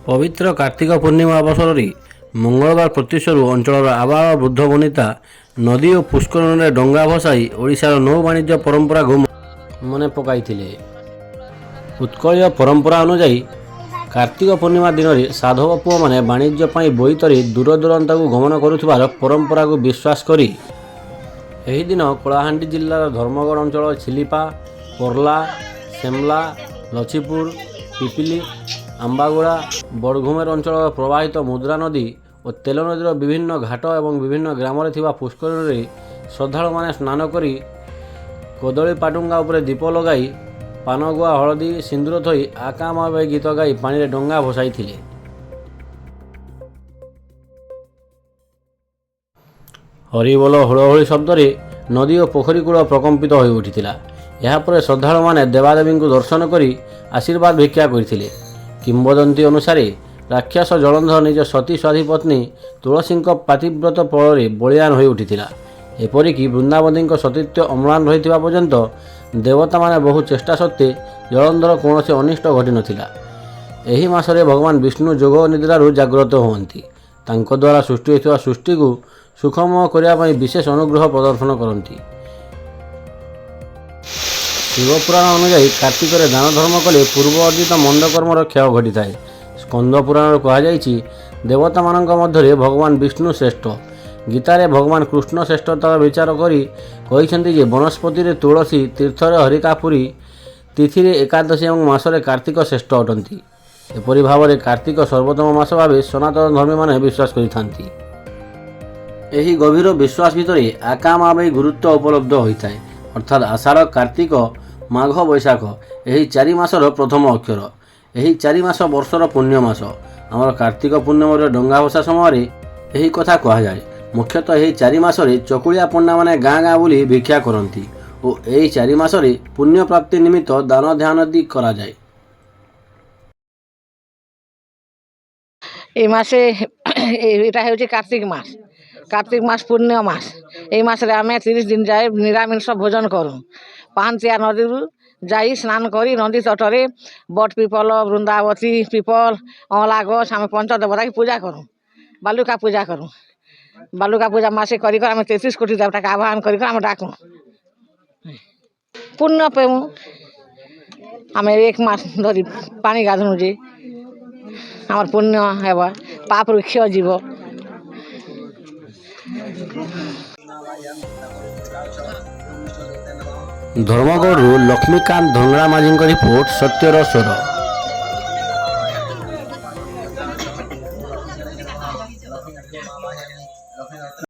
ପବିତ୍ର କାର୍ତ୍ତିକ ପୂର୍ଣ୍ଣିମା ଅବସରରେ ମଙ୍ଗଳବାର ପ୍ରତ୍ୟୁଷରୁ ଅଞ୍ଚଳର ଆବାଳ ବୃଦ୍ଧ ବନିତା ନଦୀ ଓ ପୁଷ୍କରଣୀରେ ଡଙ୍ଗା ଭସାଇ ଓଡ଼ିଶାର ନୌ ବାଣିଜ୍ୟ ପରମ୍ପରାକୁ ମନେ ପକାଇଥିଲେ। ଉତ୍କଳୀୟ ପରମ୍ପରା ଅନୁଯାୟୀ କାର୍ତ୍ତିକ ପୂର୍ଣ୍ଣିମା ଦିନରେ ସାଧବ ପୁଅମାନେ ବାଣିଜ୍ୟ ପାଇଁ ବୋଇତରେ ଦୂରଦୂରାନ୍ତକୁ ଗମନ କରୁଥିବାର ପରମ୍ପରାକୁ ବିଶ୍ୱାସ କରି ଏହି ଦିନ କଳାହାଣ୍ଡି ଜିଲ୍ଲାର ଧର୍ମଗଡ଼ ଅଞ୍ଚଳ ଚିଲିପା, ପର୍ଲା, ସେମଲା, ଲଛିପୁର, ପିପିଲି, ଆମ୍ବାଗୁଡ଼ା, ବଡ଼ଘୁମେର ଅଞ୍ଚଳର ପ୍ରବାହିତ ମୁଦ୍ରା ନଦୀ ଓ ତେଲ ନଦୀର ବିଭିନ୍ନ ଘାଟ ଏବଂ ବିଭିନ୍ନ ଗ୍ରାମରେ ଥିବା ପୁଷ୍କରିଣୀରେ ଶ୍ରଦ୍ଧାଳୁମାନେ ସ୍ନାନ କରି କଦଳୀ ପାଟୁଙ୍ଗା ଉପରେ ଦୀପ ଲଗାଇ ପାନଗୁଆ, ହଳଦୀ, ସିନ୍ଦୁର ଥୋଇ ଆକା ମା ବେ ଗୀତ ଗାଇ ପାଣିରେ ଡଙ୍ଗା ଭସାଇଥିଲେ। ହରିବୋଲ ହୁଳହୁଳି ଶବ୍ଦରେ ନଦୀ ଓ ପୋଖରୀ କୂଳ ପ୍ରକମ୍ପିତ ହୋଇ ଉଠିଥିଲା। ଏହାପରେ ଶ୍ରଦ୍ଧାଳୁମାନେ ଦେବାଦେବୀଙ୍କୁ ଦର୍ଶନ କରି ଆଶୀର୍ବାଦ ଭିକ୍ଷା କରିଥିଲେ। କିମ୍ବଦନ୍ତୀ ଅନୁସାରେ ରାକ୍ଷସ ଜଳନ୍ଧର ନିଜ ସତୀ ସ୍ୱାଧୀପତ୍ନୀ ତୁଳସୀଙ୍କ ପାତିବ୍ରତ ଫଳରେ ବଳିୟାନ ହୋଇ ଉଠିଥିଲା। ଏପରିକି ବୃନ୍ଦାବତୀଙ୍କ ସତୀତ୍ୱ ଅମ୍ଳାନ ରହିଥିବା ପର୍ଯ୍ୟନ୍ତ ଦେବତାମାନେ ବହୁ ଚେଷ୍ଟା ସତ୍ତ୍ୱେ ଜଳନ୍ଧର କୌଣସି ଅନିଷ୍ଟ ଘଟିନଥିଲା। ଏହି ମାସରେ ଭଗବାନ ବିଷ୍ଣୁ ଯୋଗ ନିଦ୍ରାରୁ ଜାଗ୍ରତ ହୁଅନ୍ତି। ତାଙ୍କ ଦ୍ୱାରା ସୃଷ୍ଟି ହୋଇଥିବା ସୃଷ୍ଟିକୁ ସୁଖମୟ କରିବା ପାଇଁ ବିଶେଷ ଅନୁଗ୍ରହ ପ୍ରଦର୍ଶନ କରନ୍ତି। ଶିବପୁରାଣ ଅନୁଯାୟୀ କାର୍ତ୍ତିକରେ ଦାନ ଧର୍ମ କଲେ ପୂର୍ବ ଅର୍ଜିତ ମନ୍ଦ କର୍ମର କ୍ଷୟ ଘଟିଥାଏ। ସ୍କନ୍ଦ ପୁରାଣରେ କୁହାଯାଇଛି, ଦେବତାମାନଙ୍କ ମଧ୍ୟରେ ଭଗବାନ ବିଷ୍ଣୁ ଶ୍ରେଷ୍ଠ। ଗୀତାରେ ଭଗବାନ କୃଷ୍ଣ ଶ୍ରେଷ୍ଠତାର ବିଚାର କରି କହିଛନ୍ତି ଯେ ବନସ୍ପତିରେ ତୁଳସୀ, ତୀର୍ଥରେ ହରିକାପୁରୀ, ତିଥିରେ ଏକାଦଶୀ ଏବଂ ମାସରେ କାର୍ତ୍ତିକ ଶ୍ରେଷ୍ଠ ଅଟନ୍ତି। ଏପରି ଭାବରେ କାର୍ତ୍ତିକ ସର୍ବୋତ୍ତମ ମାସ ଭାବେ ସନାତନ ଧର୍ମୀମାନେ ବିଶ୍ୱାସ କରିଥାନ୍ତି। ଏହି ଗଭୀର ବିଶ୍ୱାସ ଭିତରେ ଆକା ମା ବେ ଗୁରୁତ୍ୱ ଉପଲବ୍ଧ ହୋଇଥାଏ। ଅର୍ଥାତ୍ ଆଷାଢ଼, କାର୍ତ୍ତିକ, ମାଘ, ବୈଶାଖ ଏହି ଚାରି ମାସର ପ୍ରଥମ ଅକ୍ଷର। ଏହି ଚାରି ମାସ ବର୍ଷର ପୁଣ୍ୟ ମାସ। ଆମର କାର୍ତ୍ତିକ ପୂର୍ଣ୍ଣିମାରେ ଡଙ୍ଗା ଭସା ସମୟରେ ଏହି କଥା କୁହାଯାଏ। ମୁଖ୍ୟତଃ ଏହି ଚାରି ମାସରେ ଚକୁଳିଆ ପଣ୍ଡାମାନେ ଗାଁ ଗାଁ ବୁଲି ଭିକ୍ଷା କରନ୍ତି ଓ ଏହି ଚାରି ମାସରେ ପୁଣ୍ୟ ପ୍ରାପ୍ତି ନିମିତ୍ତ ଦାନ ଧ୍ୟାନ ଆଦି କରାଯାଏ। এই মাসে এটা হচ্ছে কার্তিক মাস। কার্তিক মাস পূর্ণ মাস। এই মাসে আমি 30 দিন যাই নিরামিষ ভোজন করু। পাহান্তিয়া নদীরু যাই স্নান করি নদী তটরে বট পিপল, বৃন্দাবতী পিপল, অঁলা গছ আমি পঞ্চদেবতাকে পূজা করু। বালুকা পূজা করু। বালুকা পূজা মাসে করি আমি 33 কোটি দেবতাকে আহ্বান করি আমি ডাকু। পুণ্য পেমু আমি 1 মাস ধরি পানি গাধনু যে আমার পুণ্য ହେବ পাপ রুক্ষ জীব। ଧର୍ମଗଡ଼ରୁ ଲକ୍ଷ୍ମୀକାନ୍ତ ଧଙ୍ଗଡ଼ା ମାଝୀଙ୍କ ରିପୋର୍ଟ, ସତ୍ୟର ସ୍ୱର।